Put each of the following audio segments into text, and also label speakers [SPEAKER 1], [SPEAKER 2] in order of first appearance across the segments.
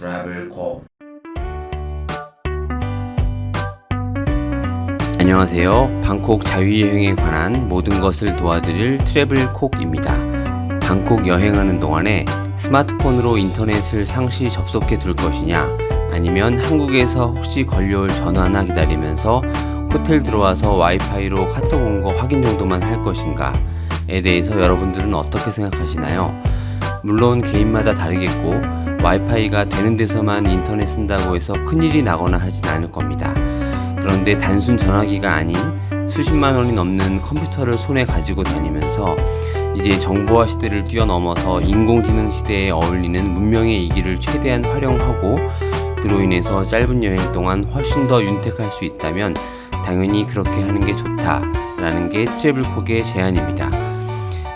[SPEAKER 1] 트래블콕.
[SPEAKER 2] 안녕하세요. 방콕 자유여행에 관한 모든 것을 도와드릴 트래블콕입니다. 방콕 여행하는 동안에 스마트폰으로 인터넷을 상시 접속해 둘 것이냐, 아니면 한국에서 혹시 걸려올 전화나 기다리면서 호텔 들어와서 와이파이로 카톡 온 거 확인 정도만 할 것인가에 대해서 여러분들은 어떻게 생각하시나요? 물론 개인마다 다르겠고 와이파이가 되는 데서만 인터넷 쓴다고 해서 큰일이 나거나 하진 않을 겁니다. 그런데 단순 전화기가 아닌 수십만 원이 넘는 컴퓨터를 손에 가지고 다니면서 이제 정보화 시대를 뛰어넘어서 인공지능 시대에 어울리는 문명의 이기를 최대한 활용하고 그로 인해서 짧은 여행 동안 훨씬 더 윤택할 수 있다면 당연히 그렇게 하는 게 좋다라는 게 트래블콕의 제안입니다.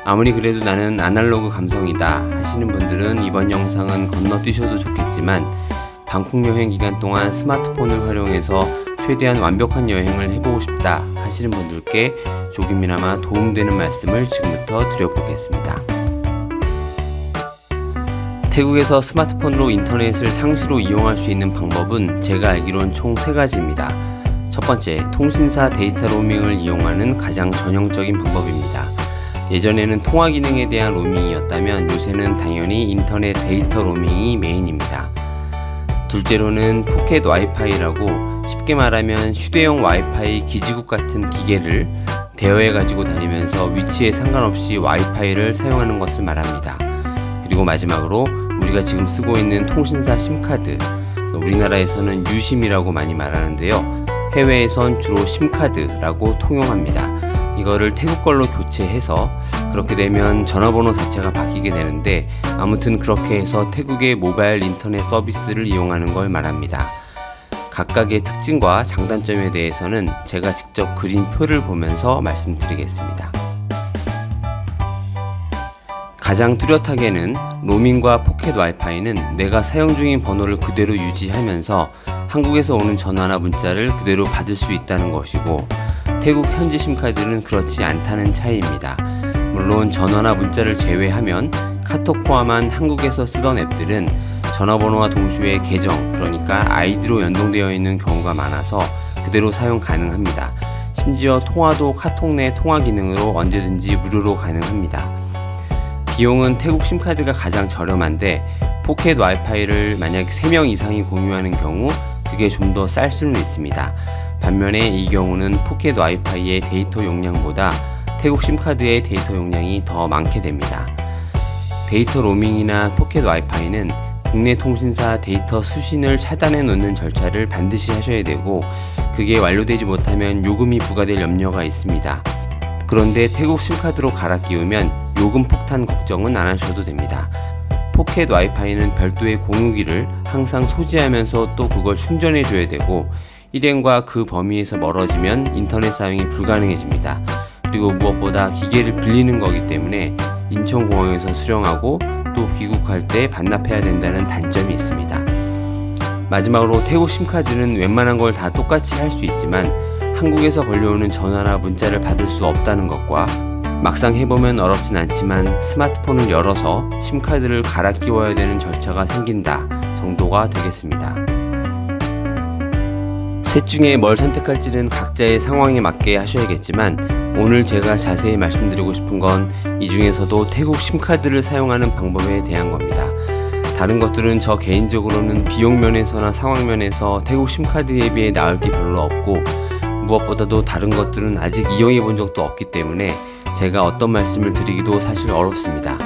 [SPEAKER 2] 아무리 그래도 나는 아날로그 감성이다 하시는 분들은 이번 영상은 건너뛰셔도 좋겠지만 방콕 여행 기간 동안 스마트폰을 활용해서 최대한 완벽한 여행을 해보고 싶다 하시는 분들께 조금이나마 도움되는 말씀을 지금부터 드려보겠습니다. 태국에서 스마트폰으로 인터넷을 상시로 이용할 수 있는 방법은 제가 알기론 총 3가지입니다. 첫 번째, 통신사 데이터 로밍을 이용하는 가장 전형적인 방법입니다. 예전에는 통화 기능에 대한 로밍이었다면 요새는 당연히 인터넷 데이터 로밍이 메인입니다. 둘째로는 포켓 와이파이라고 쉽게 말하면 휴대용 와이파이 기지국 같은 기계를 대여해 가지고 다니면서 위치에 상관없이 와이파이를 사용하는 것을 말합니다. 그리고 마지막으로 우리가 지금 쓰고 있는 통신사 심카드, 우리나라에서는 유심이라고 많이 말하는데요. 해외에선 주로 심카드라고 통용합니다. 이거를 태국 걸로 교체해서 그렇게 되면 전화번호 자체가 바뀌게 되는데 아무튼 그렇게 해서 태국의 모바일 인터넷 서비스를 이용하는 걸 말합니다. 각각의 특징과 장단점에 대해서는 제가 직접 그린 표를 보면서 말씀드리겠습니다. 가장 뚜렷하게는 로밍과 포켓 와이파이는 내가 사용 중인 번호를 그대로 유지하면서 한국에서 오는 전화나 문자를 그대로 받을 수 있다는 것이고 태국 현지 심카드는 그렇지 않다는 차이입니다. 물론 전화나 문자를 제외하면 카톡 포함한 한국에서 쓰던 앱들은 전화번호와 동시에 계정, 그러니까 아이디로 연동되어 있는 경우가 많아서 그대로 사용 가능합니다. 심지어 통화도 카톡 내 통화 기능으로 언제든지 무료로 가능합니다. 비용은 태국 심카드가 가장 저렴한데 포켓 와이파이를 만약 3명 이상이 공유하는 경우 그게 좀 더 쌀 수는 있습니다. 반면에 이 경우는 포켓 와이파이의 데이터 용량보다 태국 심카드의 데이터 용량이 더 많게 됩니다. 데이터 로밍이나 포켓 와이파이는 국내 통신사 데이터 수신을 차단해 놓는 절차를 반드시 하셔야 되고 그게 완료되지 못하면 요금이 부과될 염려가 있습니다. 그런데 태국 심카드로 갈아 끼우면 요금 폭탄 걱정은 안 하셔도 됩니다. 포켓 와이파이는 별도의 공유기를 항상 소지하면서 또 그걸 충전해 줘야 되고 일행과 그 범위에서 멀어지면 인터넷 사용이 불가능해집니다. 그리고 무엇보다 기계를 빌리는 거기 때문에 인천공항에서 수령하고 또 귀국할 때 반납해야 된다는 단점이 있습니다. 마지막으로 태국 심카드는 웬만한 걸 다 똑같이 할 수 있지만 한국에서 걸려오는 전화나 문자를 받을 수 없다는 것과 막상 해보면 어렵진 않지만 스마트폰을 열어서 심카드를 갈아 끼워야 되는 절차가 생긴다 정도가 되겠습니다. 셋 중에 뭘 선택할지는 각자의 상황에 맞게 하셔야겠지만 오늘 제가 자세히 말씀드리고 싶은 건 이 중에서도 태국 심카드를 사용하는 방법에 대한 겁니다. 다른 것들은 저 개인적으로는 비용 면에서나 상황 면에서 태국 심카드에 비해 나을 게 별로 없고 무엇보다도 다른 것들은 아직 이용해 본 적도 없기 때문에 제가 어떤 말씀을 드리기도 사실 어렵습니다.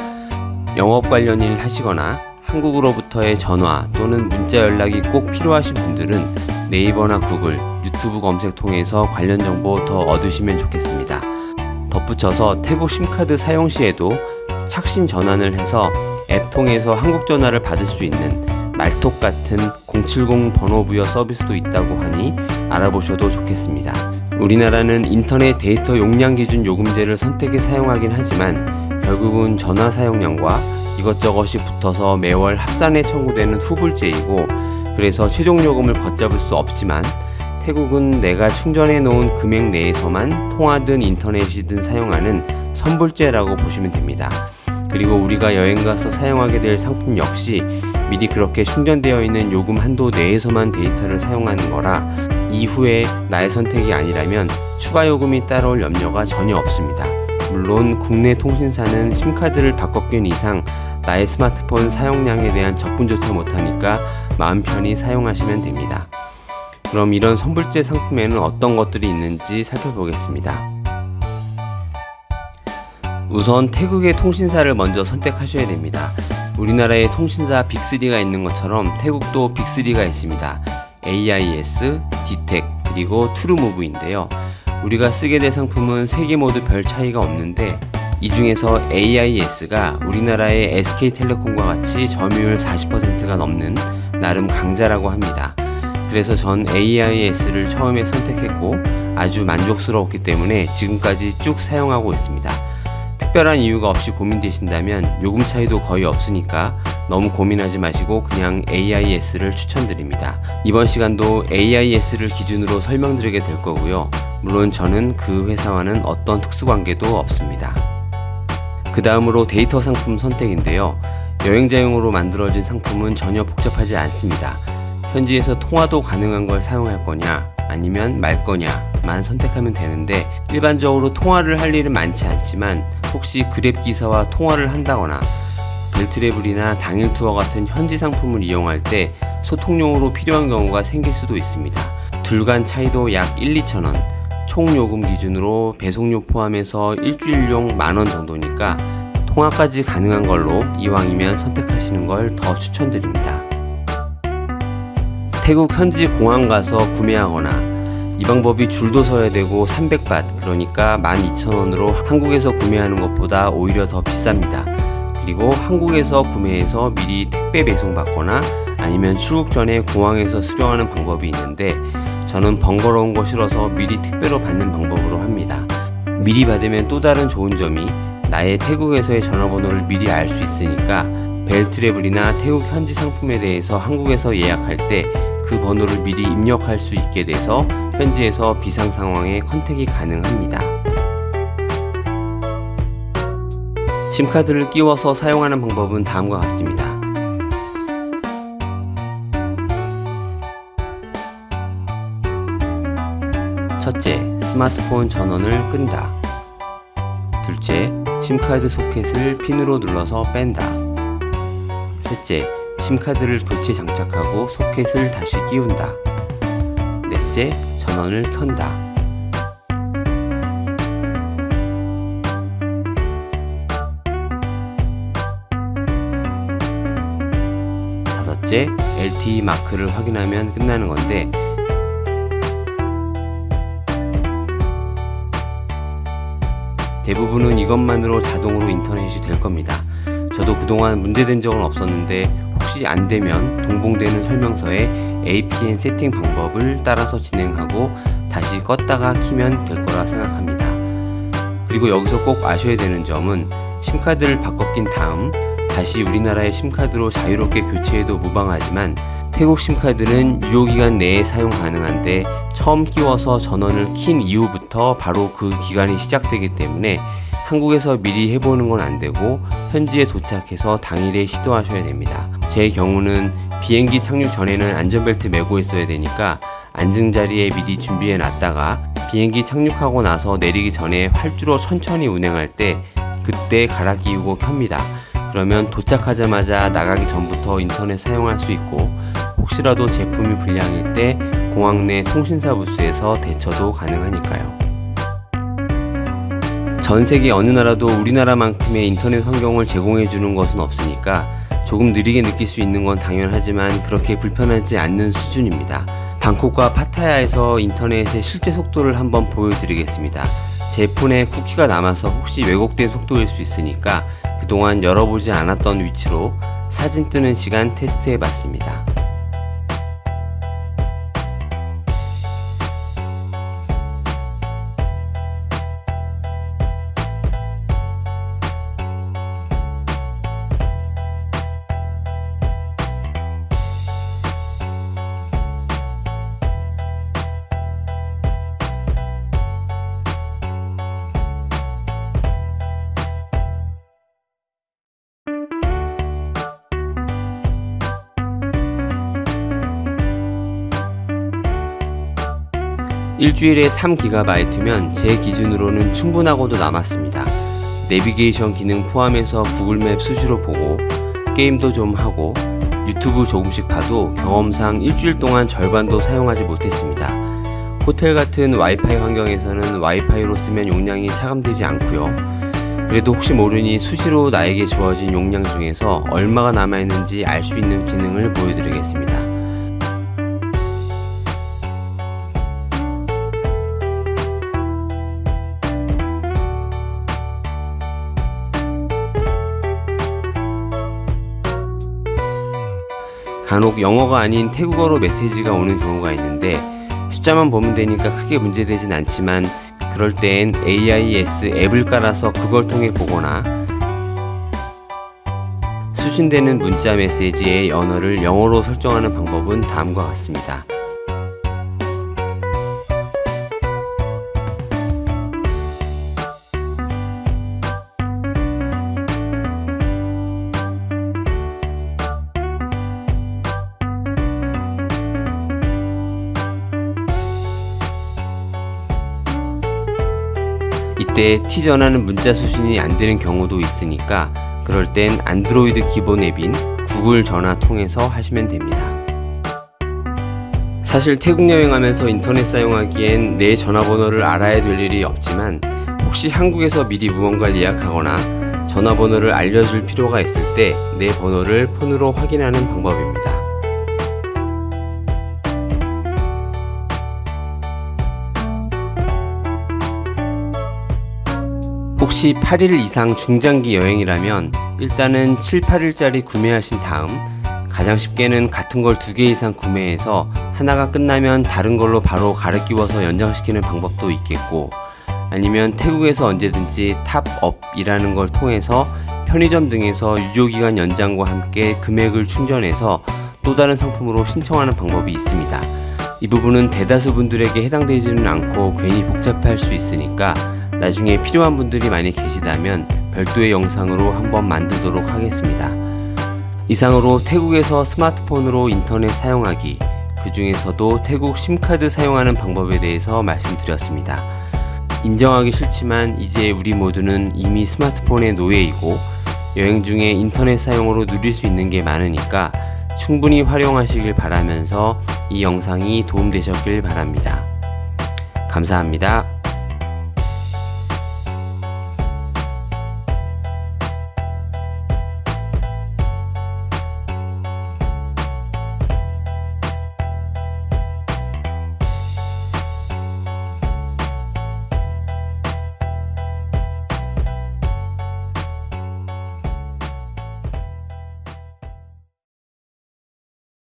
[SPEAKER 2] 영업 관련 일 하시거나 한국으로부터의 전화 또는 문자 연락이 꼭 필요하신 분들은 네이버나 구글, 유튜브 검색 통해서 관련 정보 더 얻으시면 좋겠습니다. 덧붙여서 태국 심카드 사용 시에도 착신 전환을 해서 앱 통해서 한국 전화를 받을 수 있는 말톡 같은 070 번호 부여 서비스도 있다고 하니 알아보셔도 좋겠습니다. 우리나라는 인터넷 데이터 용량 기준 요금제를 선택해 사용하긴 하지만 결국은 전화 사용량과 이것저것이 붙어서 매월 합산해 청구되는 후불제이고 그래서 최종 요금을 걷잡을 수 없지만 태국은 내가 충전해 놓은 금액 내에서만 통화든 인터넷이든 사용하는 선불제라고 보시면 됩니다. 그리고 우리가 여행 가서 사용하게 될 상품 역시 미리 그렇게 충전되어 있는 요금 한도 내에서만 데이터를 사용하는 거라 이후에 나의 선택이 아니라면 추가 요금이 따라올 염려가 전혀 없습니다. 물론 국내 통신사는 심카드를 바꿔 낀 이상 나의 스마트폰 사용량에 대한 적분조차 못하니까 마음 편히 사용하시면 됩니다. 그럼 이런 선불제 상품에는 어떤 것들이 있는지 살펴보겠습니다. 우선 태국의 통신사를 먼저 선택하셔야 됩니다. 우리나라에 통신사 빅3가 있는 것처럼 태국도 빅3가 있습니다. AIS, Dtek, 그리고 트루무브인데요. 우리가 쓰게 될 상품은 3개 모두 별 차이가 없는데 이 중에서 AIS가 우리나라의 SK텔레콤과 같이 점유율 40%가 넘는 나름 강자라고 합니다. 그래서 전 AIS를 처음에 선택했고 아주 만족스러웠기 때문에 지금까지 쭉 사용하고 있습니다. 특별한 이유가 없이 고민되신다면 요금 차이도 거의 없으니까 너무 고민하지 마시고 그냥 AIS를 추천드립니다. 이번 시간도 AIS를 기준으로 설명드리게 될 거고요. 물론 저는 그 회사와는 어떤 특수관계도 없습니다. 그 다음으로 데이터 상품 선택인데요. 여행자용으로 만들어진 상품은 전혀 복잡하지 않습니다. 현지에서 통화도 가능한 걸 사용할 거냐 아니면 말 거냐만 선택하면 되는데 일반적으로 통화를 할 일은 많지 않지만 혹시 그랩 기사와 통화를 한다거나 벨트래블이나 당일 투어 같은 현지 상품을 이용할 때 소통용으로 필요한 경우가 생길 수도 있습니다. 둘 간 차이도 약 1-2,000원, 총 요금 기준으로 배송료 포함해서 일주일용 10,000원 정도니까 통화까지 가능한 걸로 이왕이면 선택하시는 걸 더 추천드립니다. 태국 현지 공항 가서 구매하거나 이 방법이 줄도 서야 되고 300밭 그러니까 12,000원으로 한국에서 구매하는 것보다 오히려 더 비쌉니다. 그리고 한국에서 구매해서 미리 택배 배송 받거나 아니면 출국 전에 공항에서 수령하는 방법이 있는데 저는 번거로운 거 싫어서 미리 택배로 받는 방법으로 합니다. 미리 받으면 또 다른 좋은 점이 나의 태국에서의 전화번호를 미리 알 수 있으니까 벨트래블이나 태국 현지 상품에 대해서 한국에서 예약할 때 그 번호를 미리 입력할 수 있게 돼서 현지에서 비상 상황에 컨택이 가능합니다. 심카드를 끼워서 사용하는 방법은 다음과 같습니다. 첫째, 스마트폰 전원을 끈다. 둘째, 심카드 소켓을 핀으로 눌러서 뺀다. 셋째, 심카드를 교체 장착하고 소켓을 다시 끼운다. 넷째, 전원을 켠다. 다섯째, LTE 마크를 확인하면 끝나는 건데 대부분은 이것만으로 자동으로 인터넷이 될 겁니다. 저도 그동안 문제된 적은 없었는데 혹시 안 되면 동봉되는 설명서에 APN 세팅 방법을 따라서 진행하고 다시 껐다가 키면 될 거라 생각합니다. 그리고 여기서 꼭 아셔야 되는 점은 심카드를 바꿔 낀 다음 다시 우리나라의 심카드로 자유롭게 교체해도 무방하지만 태국 심카드는 유효기간 내에 사용 가능한데 처음 끼워서 전원을 킨 이후부터 바로 그 기간이 시작되기 때문에 한국에서 미리 해보는 건 안 되고 현지에 도착해서 당일에 시도하셔야 됩니다. 제 경우는 비행기 착륙 전에는 안전벨트 매고 있어야 되니까 앉은 자리에 미리 준비해 놨다가 비행기 착륙하고 나서 내리기 전에 활주로 천천히 운행할 때 그때 갈아 끼우고 켭니다. 그러면 도착하자마자 나가기 전부터 인터넷 사용할 수 있고 혹시라도 제품이 불량일 때 공항 내 통신사 부스에서 대처도 가능하니까요. 전 세계 어느 나라도 우리나라만큼의 인터넷 환경을 제공해 주는 것은 없으니까 조금 느리게 느낄 수 있는 건 당연하지만 그렇게 불편하지 않는 수준입니다. 방콕과 파타야에서 인터넷의 실제 속도를 한번 보여드리겠습니다. 제 폰에 쿠키가 남아서 혹시 왜곡된 속도일 수 있으니까 그동안 열어보지 않았던 위치로 사진 뜨는 시간 테스트해 봤습니다. 일주일에 3GB면 제 기준으로는 충분하고도 남았습니다. 내비게이션 기능 포함해서 구글맵 수시로 보고 게임도 좀 하고 유튜브 조금씩 봐도 경험상 일주일 동안 절반도 사용하지 못했습니다. 호텔 같은 와이파이 환경에서는 와이파이로 쓰면 용량이 차감되지 않고요. 그래도 혹시 모르니 수시로 나에게 주어진 용량 중에서 얼마가 남아있는지 알 수 있는 기능을 보여드리겠습니다. 간혹 영어가 아닌 태국어로 메시지가 오는 경우가 있는데 숫자만 보면 되니까 크게 문제되진 않지만 그럴 땐 AIS 앱을 깔아서 그걸 통해 보거나 수신되는 문자 메시지의 언어를 영어로 설정하는 방법은 다음과 같습니다. 이때 T 전화는 문자 수신이 안 되는 경우도 있으니까 그럴 땐 안드로이드 기본 앱인 구글 전화 통해서 하시면 됩니다. 사실 태국 여행하면서 인터넷 사용하기엔 내 전화번호를 알아야 될 일이 없지만 혹시 한국에서 미리 무언가를 예약하거나 전화번호를 알려줄 필요가 있을 때 내 번호를 폰으로 확인하는 방법입니다. 혹시 8일 이상 중장기 여행이라면 일단은 7, 8일짜리 구매하신 다음 가장 쉽게는 같은 걸 2개 이상 구매해서 하나가 끝나면 다른 걸로 바로 갈아 끼워서 연장시키는 방법도 있겠고, 아니면 태국에서 언제든지 탑업이라는 걸 통해서 편의점 등에서 유효기간 연장과 함께 금액을 충전해서 또 다른 상품으로 신청하는 방법이 있습니다. 이 부분은 대다수 분들에게 해당되지는 않고 괜히 복잡할 수 있으니까 나중에 필요한 분들이 많이 계시다면 별도의 영상으로 한번 만들도록 하겠습니다. 이상으로 태국에서 스마트폰으로 인터넷 사용하기, 그 중에서도 태국 심카드 사용하는 방법에 대해서 말씀드렸습니다. 인정하기 싫지만 이제 우리 모두는 이미 스마트폰의 노예이고 여행 중에 인터넷 사용으로 누릴 수 있는 게 많으니까 충분히 활용하시길 바라면서 이 영상이 도움되셨길 바랍니다. 감사합니다.